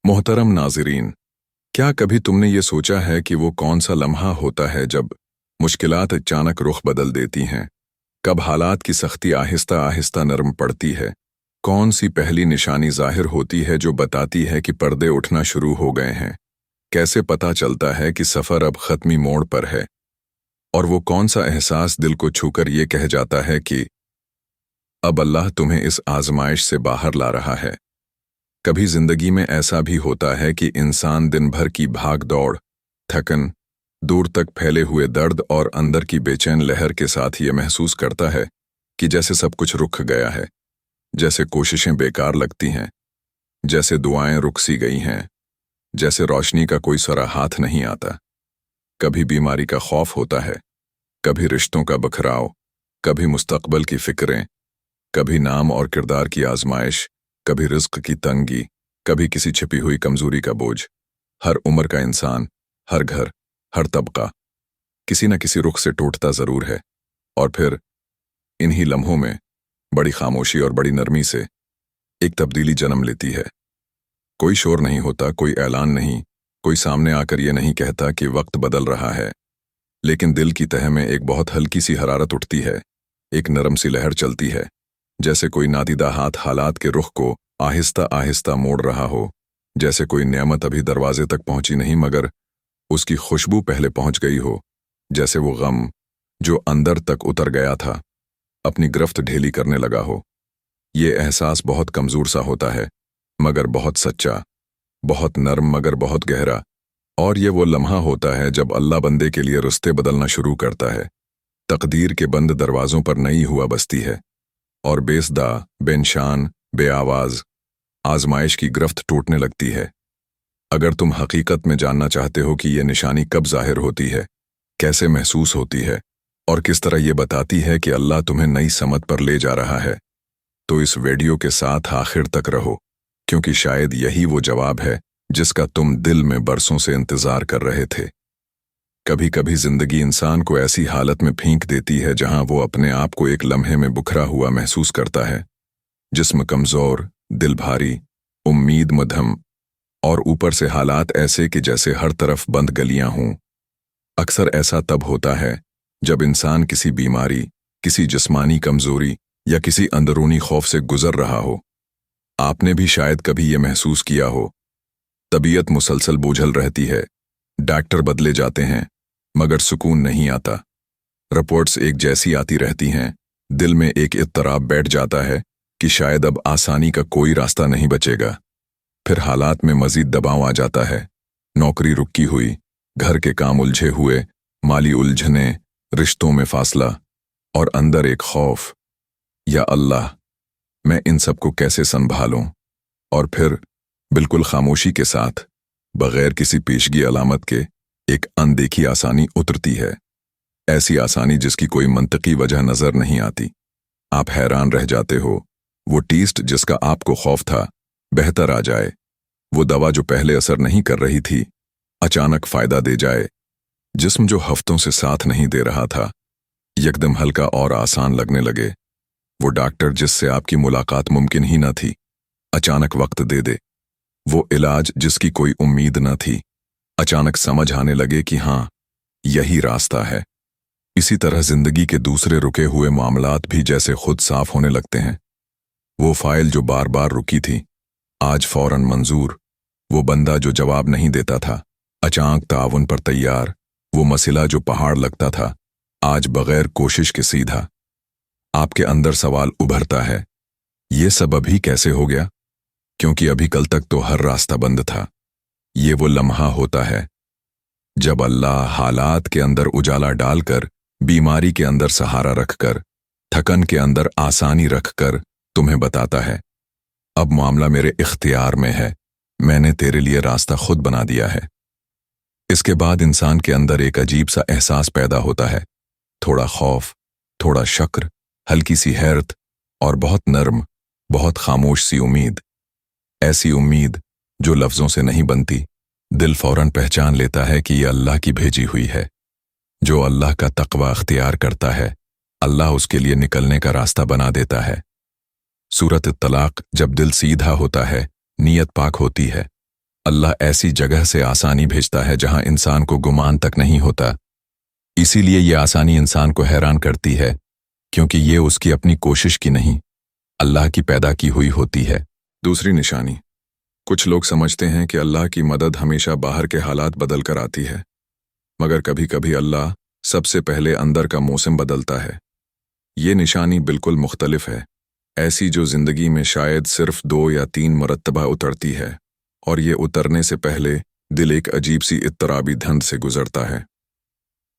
मोहतरम नाज़रीन, क्या कभी तुमने ये सोचा है कि वो कौन सा लम्हा होता है जब मुश्किलात अचानक रुख बदल देती हैं? कब हालात की सख्ती आहिस्ता आहिस्ता नरम पड़ती है? कौन सी पहली निशानी ज़ाहिर होती है जो बताती है कि पर्दे उठना शुरू हो गए हैं? कैसे पता चलता है कि सफ़र अब ख़त्मी मोड़ पर है? और वो कौन सा एहसास दिल को छूकर ये कह जाता है कि अब अल्लाह तुम्हें इस आज़माइश से बाहर ला रहा है? कभी जिंदगी में ऐसा भी होता है कि इंसान दिन भर की भाग दौड़, थकन, दूर तक फैले हुए दर्द और अंदर की बेचैन लहर के साथ ये महसूस करता है कि जैसे सब कुछ रुक गया है, जैसे कोशिशें बेकार लगती हैं, जैसे दुआएं रुक सी गई हैं, जैसे रोशनी का कोई सरा हाथ नहीं आता। कभी बीमारी का खौफ होता है, कभी रिश्तों का बखराव, कभी मुस्तकबल की फिक्रें, कभी नाम और किरदार की आजमाइश, कभी रिज्क की तंगी, कभी किसी छिपी हुई कमजोरी का बोझ। हर उम्र का इंसान, हर घर, हर तबका किसी न किसी रुख से टूटता जरूर है। और फिर इन्हीं लम्हों में बड़ी खामोशी और बड़ी नरमी से एक तब्दीली जन्म लेती है। कोई शोर नहीं होता, कोई ऐलान नहीं, कोई सामने आकर ये नहीं कहता कि वक्त बदल रहा है, लेकिन दिल की तह में एक बहुत हल्की सी हरारत उठती है, एक नरम सी लहर चलती है, जैसे कोई नादीदा हाथ हालात के रुख को आहिस्ता आहिस्ता मोड़ रहा हो, जैसे कोई नेमत अभी दरवाजे तक पहुंची नहीं मगर उसकी खुशबू पहले पहुंच गई हो, जैसे वो गम जो अंदर तक उतर गया था अपनी गिरफ्त ढीली करने लगा हो। ये एहसास बहुत कमजोर सा होता है मगर बहुत सच्चा, बहुत नर्म मगर बहुत गहरा। और ये वो लम्हा होता है जब अल्लाह बंदे के लिए रास्ते बदलना शुरू करता है। तकदीर के बंद दरवाजों पर नई हुआ बसती है और बेसदा, बेनशान, बेआवाज आजमाइश की गिरफ्त टूटने लगती है। अगर तुम हकीकत में जानना चाहते हो कि यह निशानी कब जाहिर होती है, कैसे महसूस होती है और किस तरह यह बताती है कि अल्लाह तुम्हें नई समत पर ले जा रहा है, तो इस वीडियो के साथ आखिर तक रहो, क्योंकि शायद यही वो जवाब है जिसका तुम दिल में बरसों से इंतजार कर रहे थे। कभी कभी जिंदगी इंसान को ऐसी हालत में फेंक देती है जहां वो अपने आप को एक लम्हे में बुखरा हुआ महसूस करता है। जिस्म कमजोर, दिल भारी, उम्मीद मध्यम और ऊपर से हालात ऐसे कि जैसे हर तरफ बंद गलियां हों। अक्सर ऐसा तब होता है जब इंसान किसी बीमारी, किसी जिस्मानी कमजोरी या किसी अंदरूनी खौफ से गुजर रहा हो। आपने भी शायद कभी ये महसूस किया हो। तबीयत मुसलसल बोझल रहती है, डॉक्टर बदले जाते हैं मगर सुकून नहीं आता। रिपोर्ट्स एक जैसी आती रहती हैं, दिल में एक इत्तराब बैठ जाता है कि शायद अब आसानी का कोई रास्ता नहीं बचेगा। फिर हालात में मजीद दबाव आ जाता है, नौकरी रुकी हुई, घर के काम उलझे हुए, माली उलझने, रिश्तों में फासला और अंदर एक खौफ, या अल्लाह मैं इन सबको कैसे संभालूं। और फिर बिल्कुल खामोशी के साथ, बगैर किसी पेशगी अलामत के, एक अनदेखी आसानी उतरती है। ऐसी आसानी जिसकी कोई मंतकी वजह नजर नहीं आती। आप हैरान रह जाते हो। वो टेस्ट जिसका आपको खौफ था बेहतर आ जाए, वो दवा जो पहले असर नहीं कर रही थी अचानक फायदा दे जाए, जिस्म जो हफ्तों से साथ नहीं दे रहा था यकदम हल्का और आसान लगने लगे, वो डॉक्टर जिससे आपकी मुलाकात मुमकिन ही न थी अचानक वक्त दे दे, वो इलाज जिसकी कोई उम्मीद न थी अचानक समझ आने लगे कि हाँ यही रास्ता है। इसी तरह जिंदगी के दूसरे रुके हुए मामलात भी जैसे खुद साफ होने लगते हैं। वो फाइल जो बार बार रुकी थी आज फौरन मंजूर, वो बंदा जो जवाब नहीं देता था अचानक ताउन पर तैयार, वो मसला जो पहाड़ लगता था आज बगैर कोशिश के सीधा। आपके अंदर सवाल उभरता है, ये सब अभी कैसे हो गया? क्योंकि अभी कल तक तो हर रास्ता बंद था। ये वो लम्हा होता है जब अल्लाह हालात के अंदर उजाला डालकर, बीमारी के अंदर सहारा रखकर, थकन के अंदर आसानी रखकर तुम्हें बताता है, अब मामला मेरे इख्तियार में है, मैंने तेरे लिए रास्ता खुद बना दिया है। इसके बाद इंसान के अंदर एक अजीब सा एहसास पैदा होता है, थोड़ा खौफ, थोड़ा शक्र, हल्की सी हैरत और बहुत नर्म, बहुत खामोश सी उम्मीद। ऐसी उम्मीद जो लफ्जों से नहीं बनती, दिल फौरन पहचान लेता है कि यह अल्लाह की भेजी हुई है। जो अल्लाह का तक़वा अख्तियार करता है, अल्लाह उसके लिए निकलने का रास्ता बना देता है। सूरत तलाक जब दिल सीधा होता है, नीयत पाक होती है, अल्लाह ऐसी जगह से आसानी भेजता है जहां इंसान को गुमान तक नहीं होता। इसीलिए ये आसानी इंसान को हैरान करती है, क्योंकि ये उसकी अपनी कोशिश की नहीं, अल्लाह की पैदा की हुई होती है। दूसरी निशानी, कुछ लोग समझते हैं कि अल्लाह की मदद हमेशा बाहर के हालात बदल कर आती है, मगर कभी कभी अल्लाह सबसे पहले अंदर का मौसम बदलता है। ये निशानी बिल्कुल मुख्तलिफ है, ऐसी जो जिंदगी में शायद सिर्फ 2 या 3 मरतबा उतरती है, और ये उतरने से पहले दिल एक अजीब सी इत्तराबी धंध से गुजरता है।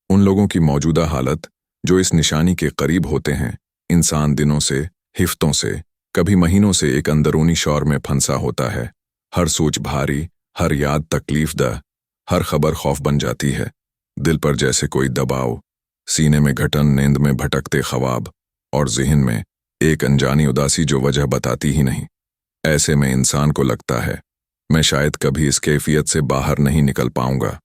उन लोगों की मौजूदा हालत जो इस निशानी के करीब होते हैं, इंसान दिनों से, हिफ्तों से, कभी महीनों से एक अंदरूनी शौर में फंसा होता है। हर सोच भारी, हर याद तकलीफदह, हर खबर खौफ बन जाती है। दिल पर जैसे कोई दबाव, सीने में घटन, नींद में भटकते ख्वाब, और ज़हन में एक अनजानी उदासी जो वजह बताती ही नहीं। ऐसे में इंसान को लगता है, मैं शायद कभी इस कैफियत से बाहर नहीं निकल पाऊंगा।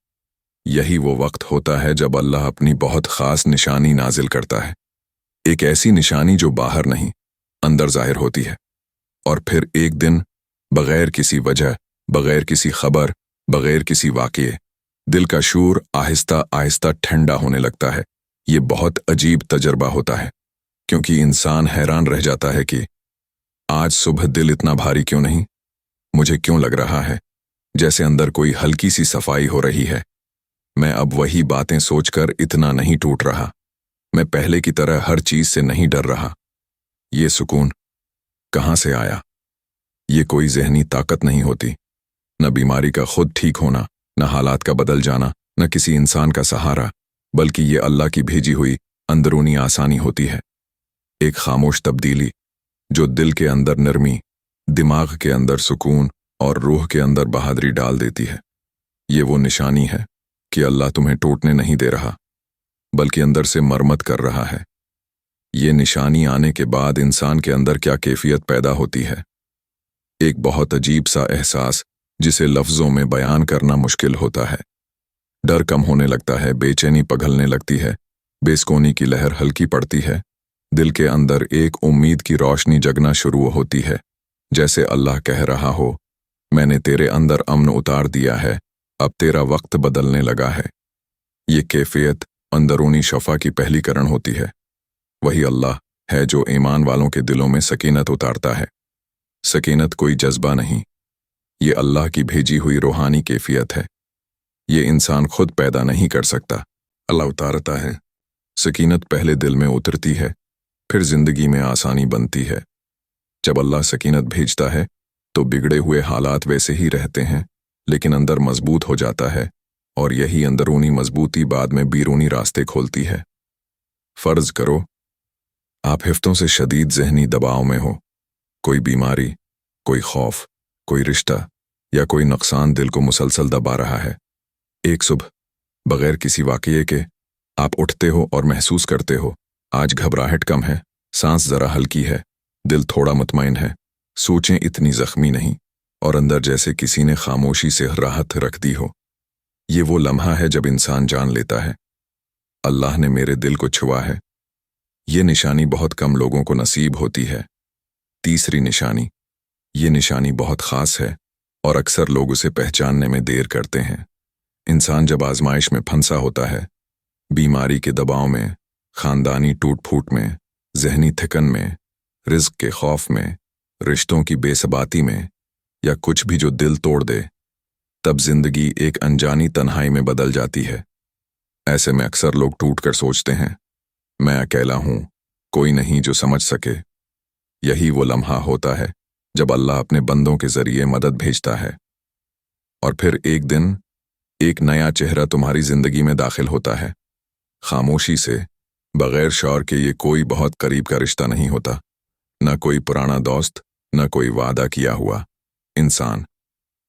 यही वो वक्त होता है जब अल्लाह अपनी बहुत ख़ास निशानी नाजिल करता है। एक ऐसी निशानी जो बाहर नहीं, अंदर जाहिर होती है। और फिर एक दिन, बगैर किसी वजह, बगैर किसी खबर, बगैर किसी वाक़ये, दिल का शूर आहिस्ता आहिस्ता ठंडा होने लगता है। ये बहुत अजीब तजर्बा होता है, क्योंकि इंसान हैरान रह जाता है कि आज सुबह दिल इतना भारी क्यों नहीं। मुझे क्यों लग रहा है जैसे अंदर कोई हल्की सी सफाई हो रही है। मैं अब वही बातें सोचकर इतना नहीं टूट रहा। मैं पहले की तरह हर चीज से नहीं डर रहा। ये सुकून कहाँ से आया? ये कोई जहनी ताकत नहीं होती, न बीमारी का खुद ठीक होना, न हालात का बदल जाना, न किसी इंसान का सहारा, बल्कि ये अल्लाह की भेजी हुई अंदरूनी आसानी होती है। एक खामोश तब्दीली जो दिल के अंदर नरमी, दिमाग के अंदर सुकून और रूह के अंदर बहादुरी डाल देती है। ये वो निशानी है कि अल्लाह तुम्हें टूटने नहीं दे रहा, बल्कि अंदर से मरम्मत कर रहा है। ये निशानी आने के बाद इंसान के अंदर क्या कैफियत पैदा होती है, एक बहुत अजीब सा एहसास जिसे लफ्ज़ों में बयान करना मुश्किल होता है। डर कम होने लगता है, बेचैनी पिघलने लगती है, बेसुकूनी की लहर हल्की पड़ती है, दिल के अंदर एक उम्मीद की रोशनी जगना शुरू होती है, जैसे अल्लाह कह रहा हो, मैंने तेरे अंदर अमन उतार दिया है, अब तेरा वक्त बदलने लगा है। ये कैफियत अंदरूनी शफा की पहली किरण होती है। वही अल्लाह है जो ईमान वालों के दिलों में सकीनत उतारता है। सकीनत कोई जज्बा नहीं, ये अल्लाह की भेजी हुई रूहानी कैफियत है। ये इंसान खुद पैदा नहीं कर सकता, अल्लाह उतारता है। सकीनत पहले दिल में उतरती है, फिर जिंदगी में आसानी बनती है। जब अल्लाह सकीनत भेजता है तो बिगड़े हुए हालात वैसे ही रहते हैं, लेकिन अंदर मजबूत हो जाता है, और यही अंदरूनी मजबूती बाद में बैरूनी रास्ते खोलती है। फर्ज करो आप हिफ्तों से शदीद जहनी दबाव में हो, कोई बीमारी, कोई खौफ, कोई रिश्ता या कोई नुकसान दिल को मुसलसल दबा रहा है। एक सुबह बगैर किसी वाक़ये के आप उठते हो और महसूस करते हो, आज घबराहट कम है, सांस जरा हल्की है, दिल थोड़ा मुतमईन है, सोचें इतनी जख्मी नहीं, और अंदर जैसे किसी ने खामोशी से राहत रख दी हो। ये वो लम्हा है जब इंसान जान लेता है, अल्लाह ने मेरे दिल को छुआ है। ये निशानी बहुत कम लोगों को नसीब होती है। तीसरी निशानी, ये निशानी बहुत ख़ास है और अक्सर लोग उसे पहचानने में देर करते हैं। इंसान जब आजमाइश में फंसा होता है, बीमारी के दबाव में, ख़ानदानी टूट फूट में, जहनी थिकन में, रिज़्क़ के खौफ में, रिश्तों की बेसबाती में, या कुछ भी जो दिल तोड़ दे, तब जिंदगी एक अनजानी तन्हाई में बदल जाती है। ऐसे में अक्सर लोग टूट कर सोचते हैं, मैं अकेला हूं, कोई नहीं जो समझ सके। यही वो लम्हा होता है जब अल्लाह अपने बंदों के जरिए मदद भेजता है, और फिर एक दिन एक नया चेहरा तुम्हारी जिंदगी में दाखिल होता है। खामोशी से, बगैर शौर के, ये कोई बहुत करीब का रिश्ता नहीं होता, न कोई पुराना दोस्त, न कोई वादा किया हुआ इंसान।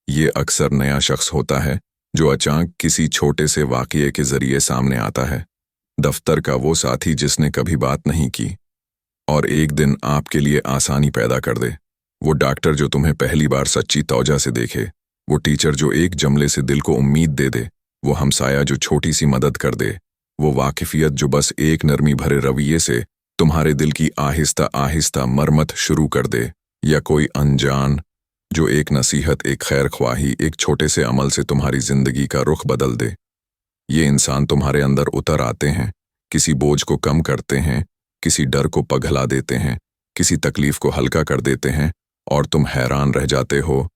ये अक्सर नया शख्स होता है जो अचानक किसी छोटे से वाक़ये के जरिए सामने आता है। दफ्तर का वो साथी जिसने कभी बात नहीं की और एक दिन आपके लिए आसानी पैदा कर दे, वो डॉक्टर जो तुम्हें पहली बार सच्ची तौजा से देखे, वो टीचर जो एक जुमले से दिल को उम्मीद दे दे, वो हमसाया जो छोटी सी मदद कर दे, वो वाकिफियत जो बस एक नरमी भरे रवैये से तुम्हारे दिल की आहिस्ता आहिस्ता मरम्मत शुरू कर दे, या कोई अनजान जो एक नसीहत, एक खैर ख्वाही, एक छोटे से अमल से तुम्हारी जिंदगी का रुख बदल दे। ये इंसान तुम्हारे अंदर उतर आते हैं, किसी बोझ को कम करते हैं, किसी डर को पगला देते हैं, किसी तकलीफ को हल्का कर देते हैं, और तुम हैरान रह जाते हो